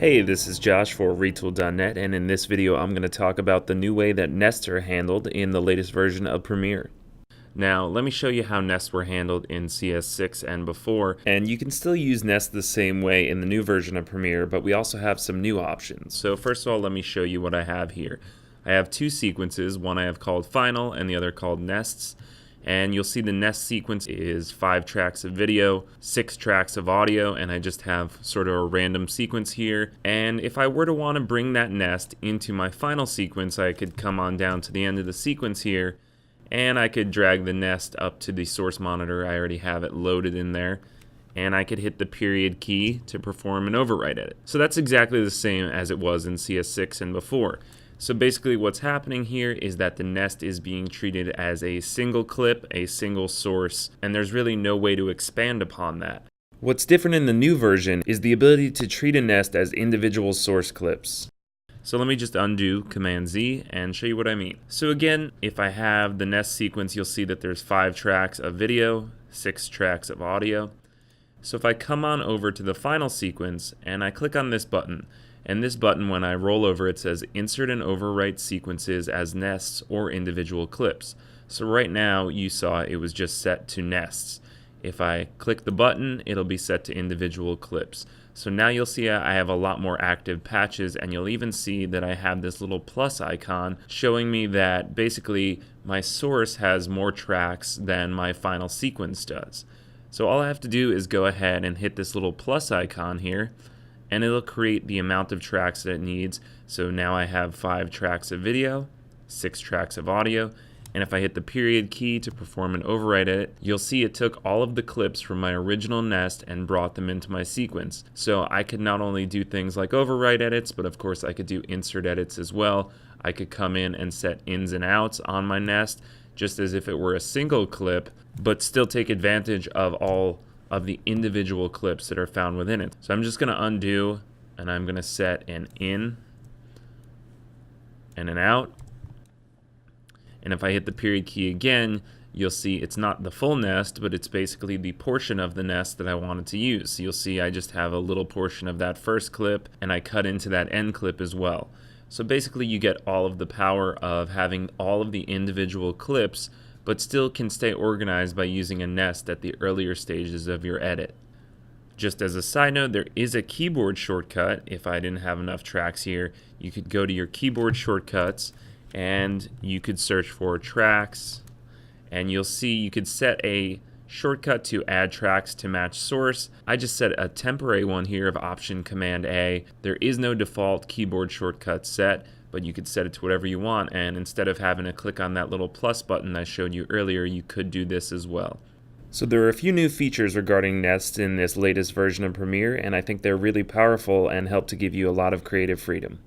Hey, this is Josh for Retooled.net, and in this video I'm going to talk about the new way that nests are handled in the latest version of Premiere. Now, let me show you how nests were handled in CS6 and before, and you can still use nests the same way in the new version of Premiere, but we also have some new options. So first of all, let me show you what I have here. I have two sequences, one I have called Final and the other called Nests. And you'll see the nest sequence is 5 tracks of video, 6 tracks of audio, and I just have sort of a random sequence here. And if I were to want to bring that nest into my final sequence, I could come on down to the end of the sequence here, and I could drag the nest up to the source monitor. I already have it loaded in there. And I could hit the period key to perform an overwrite edit. So that's exactly the same as it was in CS6 and before. So basically what's happening here is that the nest is being treated as a single clip, a single source, and there's really no way to expand upon that. What's different in the new version is the ability to treat a nest as individual source clips. So let me just undo Command Z and show you what I mean. So again, if I have the nest sequence, you'll see that there's 5 tracks of video, 6 tracks of audio. So if I come on over to the final sequence and I click on this button, and this button, when I roll over, it says insert and overwrite sequences as nests or individual clips. So right now you saw it was just set to nests. If I click the button, it'll be set to individual clips. So now you'll see I have a lot more active patches, and you'll even see that I have this little plus icon showing me that basically my source has more tracks than my final sequence does. So all I have to do is go ahead and hit this little plus icon here, and it'll create the amount of tracks that it needs. So now I have 5 tracks of video, 6 tracks of audio, and if I hit the period key to perform an overwrite edit, you'll see it took all of the clips from my original nest and brought them into my sequence. So I could not only do things like overwrite edits, but of course I could do insert edits as well. I could come in and set ins and outs on my nest, just as if it were a single clip, but still take advantage of all of the individual clips that are found within it. So I'm just going to undo, and I'm going to set an in and an out. And if I hit the period key again, you'll see it's not the full nest, but it's basically the portion of the nest that I wanted to use. So you'll see I just have a little portion of that first clip, and I cut into that end clip as well. So basically you get all of the power of having all of the individual clips, but still can stay organized by using a nest at the earlier stages of your edit. Just as a side note, there is a keyboard shortcut. If I didn't have enough tracks here, you could go to your keyboard shortcuts and you could search for tracks, and you'll see you could set a shortcut to add tracks to match source. I just set a temporary one here of Option Command A. There is no default keyboard shortcut set, but you could set it to whatever you want, and instead of having to click on that little plus button I showed you earlier, you could do this as well. So there are a few new features regarding nests in this latest version of Premiere, and I think they're really powerful and help to give you a lot of creative freedom.